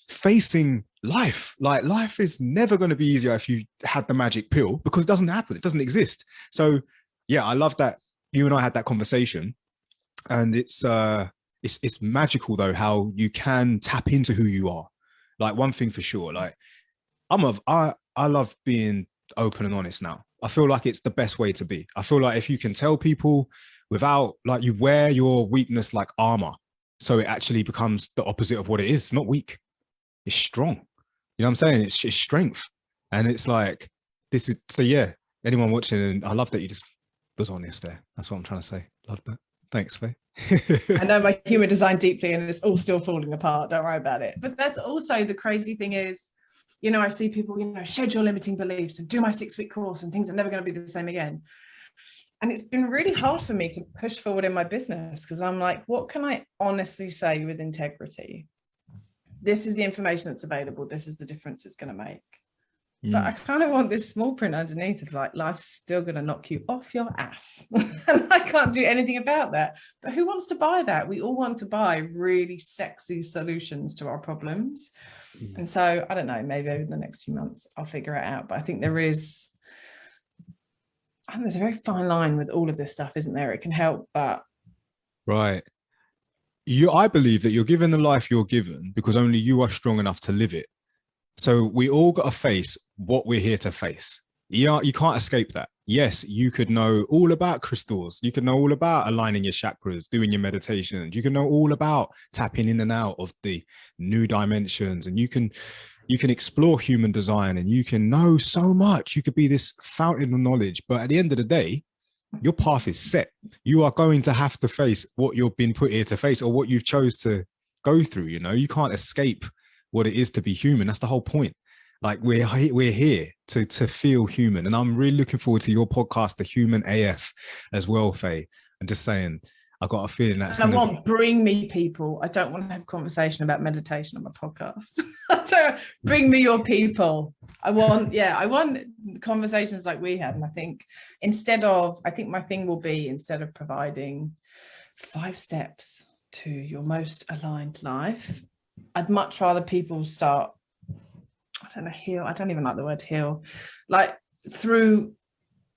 facing life. Like, life is never going to be easier if you had the magic pill, because it doesn't happen. It doesn't exist. So yeah, I love that you and I had that conversation, and it's magical though, how you can tap into who you are. Like, one thing for sure, like I love being open and honest now. I feel like it's the best way to be. I feel like if you can tell people without, like, you wear your weakness like armor, so it actually becomes the opposite of what it is. It's not weak. It's strong. You know what I'm saying? It's strength. And it's like, this is, so yeah, anyone watching, and I love that you just was honest there. That's what I'm trying to say. Love that. Thanks, Faye. I know my human design deeply, and it's all still falling apart. Don't worry about it. But that's also the crazy thing is, you know, I see people, you know, shed your limiting beliefs and do my 6-week course and things are never going to be the same again. And it's been really hard for me to push forward in my business, because I'm like, what can I honestly say with integrity? This is the information that's available. This is the difference it's going to make. But I kind of want this small print underneath of like, life's still going to knock you off your ass. And I can't do anything about that. But who wants to buy that? We all want to buy really sexy solutions to our problems. And so, I don't know, maybe over the next few months, I'll figure it out. But I think there's a very fine line with all of this stuff, isn't there? It can help, but... Right. I believe that you're given the life you're given because only you are strong enough to live it. So we all got to face what we're here to face. You can't escape that. Yes, you could know all about crystals. You could know all about aligning your chakras, doing your meditations. You can know all about tapping in and out of the new dimensions. And you can you can explore human design and you can know so much. You could be this fountain of knowledge, but at the end of the day, your path is set. You are going to have to face what you've been put here to face, or what you've chose to go through. You know, you can't escape what it is to be human. That's the whole point. Like we're here to feel human. And I'm really looking forward to your podcast, The Human AF, as well, Faye. I'm just saying, I got a feeling that's and I want bring me people. I don't want to have a conversation about meditation on my podcast. So bring me your people. I want conversations like we had. And I think my thing will be, instead of providing 5 steps to your most aligned life, I'd much rather people start, heal. I don't even like the word heal. Like through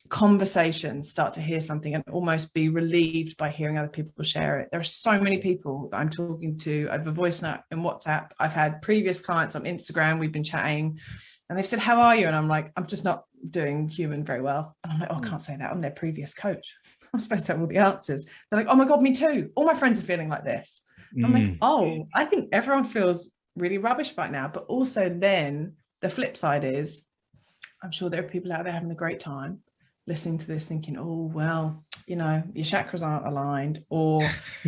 conversations, start to hear something and almost be relieved by hearing other people share it. There are so many people that I'm talking to over voice note and WhatsApp. I've had previous clients on Instagram. We've been chatting and they've said, how are you? And I'm like, I'm just not doing human very well. And I'm like, oh, I can't say that. I'm their previous coach. I'm supposed to have all the answers. They're like, oh my God, me too. All my friends are feeling like this. I'm like, oh, I think everyone feels really rubbish right now. But also then the flip side is, I'm sure there are people out there having a great time listening to this thinking, oh, well, you know, your chakras aren't aligned, or,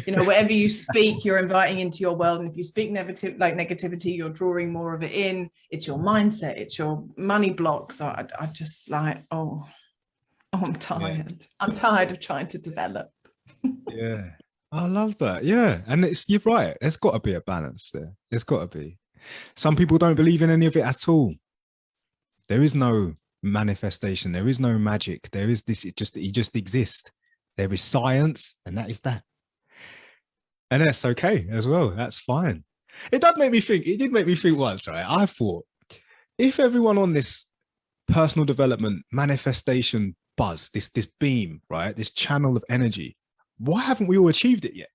you know, whatever you speak, you're inviting into your world. And if you speak negativity, you're drawing more of it in. It's your mindset, it's your money blocks. So I just like, oh, I'm tired. Yeah. I'm tired of trying to develop. Yeah. I love that. Yeah. And you're right. There's got to be a balance there. There's got to be. Some people don't believe in any of it at all. There is no manifestation. There is no magic. There is this, you just exist. There is science, and that is that. And that's okay as well. That's fine. It did make me think once, right? I thought, if everyone on this personal development manifestation buzz, this beam, right? This channel of energy, why haven't we all achieved it yet?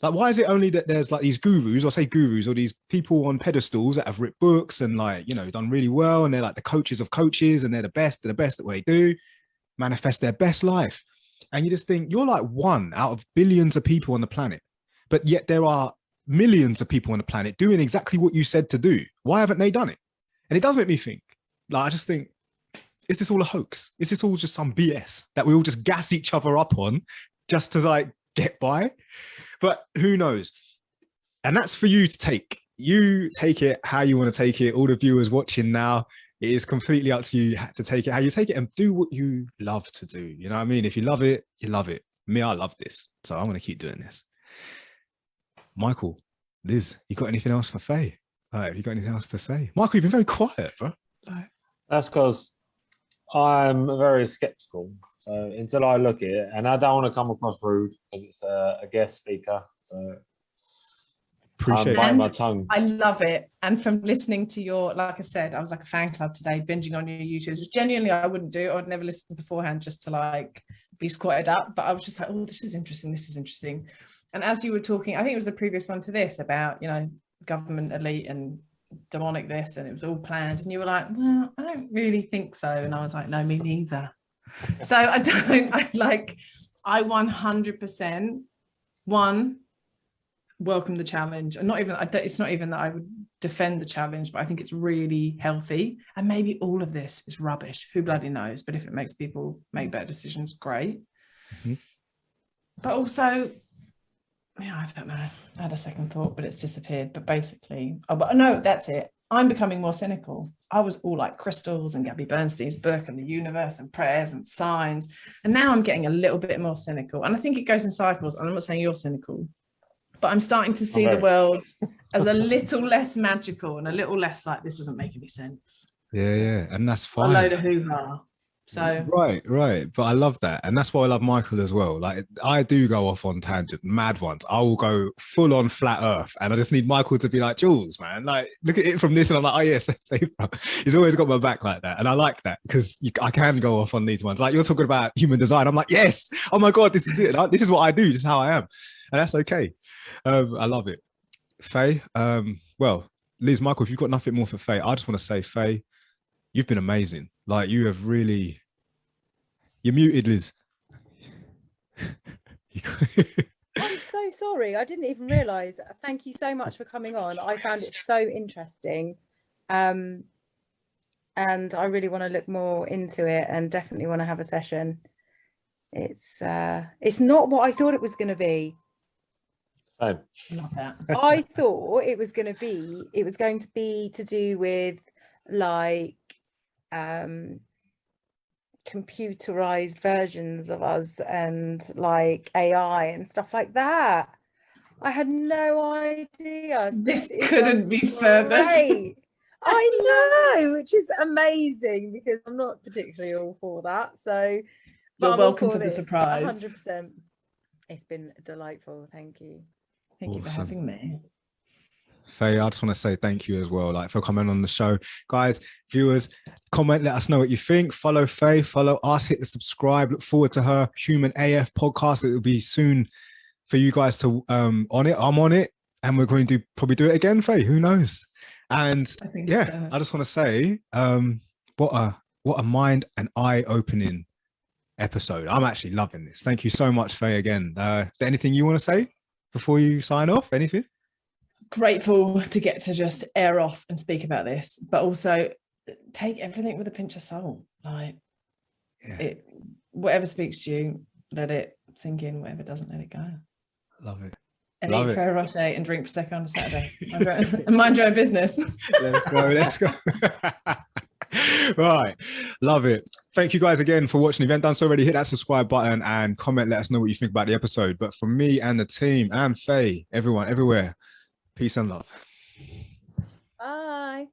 Like, why is it only that there's like these gurus, or say gurus, or these people on pedestals that have written books and, like, you know, done really well, and they're like the coaches of coaches, and they're the best at what they do, manifest their best life. And you just think, you're like one out of billions of people on the planet, but yet there are millions of people on the planet doing exactly what you said to do. Why haven't they done it? And it does make me think, like, I just think, is this all a hoax? Is this all just some BS that we all just gas each other up on just to like get by? But who knows? And that's for you to take. You take it how you want to take it. All the viewers watching now, it is completely up to you to take it how you take it, and do what you love to do. You know what I mean? If you love it, you love it. Me, I love this. So I'm going to keep doing this. Michael, Liz, you got anything else for Faye? Have you got anything else to say? Michael, you've been very quiet, bro. That's because I'm very skeptical. So until I look at it, and I don't want to come across rude because it's a guest speaker. So appreciate it. I'm biting my tongue. I love it. And from listening to your, like I said, I was like a fan club today, binging on your YouTubes, which genuinely I wouldn't do. I would never listen beforehand just to like be squatted up. But I was just like, oh, this is interesting. This is interesting. And as you were talking, I think it was the previous one to this about, you know, government elite and demonic this, and it was all planned, and you were like, well, I don't really think so. And I was like, no, me neither. So I 100% welcome the challenge. And it's not even that I would defend the challenge, but I think it's really healthy. And maybe all of this is rubbish, who bloody knows? But if it makes people make better decisions, great. Mm-hmm. But also, yeah, I don't know. I had a second thought, but it's disappeared. But basically, no, that's it. I'm becoming more cynical. I was all like crystals and Gabby Bernstein's book and the universe and prayers and signs. And now I'm getting a little bit more cynical. And I think it goes in cycles. And I'm not saying you're cynical, but I'm starting to see the world as a little less magical and a little less like, this doesn't make any sense. Yeah. And that's fine. A load of hoo-ha. So right, but I love that, and that's why I love Michael as well. Like, I do go off on tangent, mad ones. I will go full on flat earth, and I just need Michael to be like, Jules, man, like, look at it from this, and I'm like, oh yes, he's always got my back like that, and I like that because I can go off on these ones. Like, you're talking about human design, I'm like, yes, oh my god, this is it. This is what I do, this is how I am, and that's okay. I love it. Faye, well, Liz, Michael, if you've got nothing more for Faye, I just want to say, Faye, you've been amazing. Like, you have really... You're muted, Liz. I'm so sorry. I didn't even realise. Thank you so much for coming on. I found it so interesting. And I really want to look more into it, and definitely want to have a session. It's not what I thought it was going to be. Same. Love that. I thought it was going to be to do with like computerized versions of us and like AI and stuff like that. I had no idea. This couldn't be further. Great. I know, which is amazing, because I'm not particularly all for that. So You're I'm all welcome for the this, surprise. 100%. It's been delightful. Thank you. Thank you for Awesome. having me. Faye, I just want to say thank you as well, like, for coming on the show. Guys, viewers, comment, let us know what you think. Follow Faye, follow us, hit the subscribe. Look forward to her Human AF podcast. It will be soon for you guys to on it. I'm on it, and we're going to probably do it again, Faye. Who knows? And I think yeah, so. I just want to say, what a mind and eye-opening episode. I'm actually loving this. Thank you so much, Faye, again. Is there anything you want to say before you sign off? Anything? Grateful to get to just air off and speak about this, but also take everything with a pinch of salt. Like, whatever speaks to you, let it sink in. Whatever doesn't, let it go. Love it. And Love eat it. Ferrero Rocher and drink Prosecco on a Saturday. Mind your own business. Let's go. Right, love it. Thank you guys again for watching. If you haven't done so already, hit that subscribe button and comment. Let us know what you think about the episode. But from me and the team and Faye, everyone, everywhere, peace and love. Bye.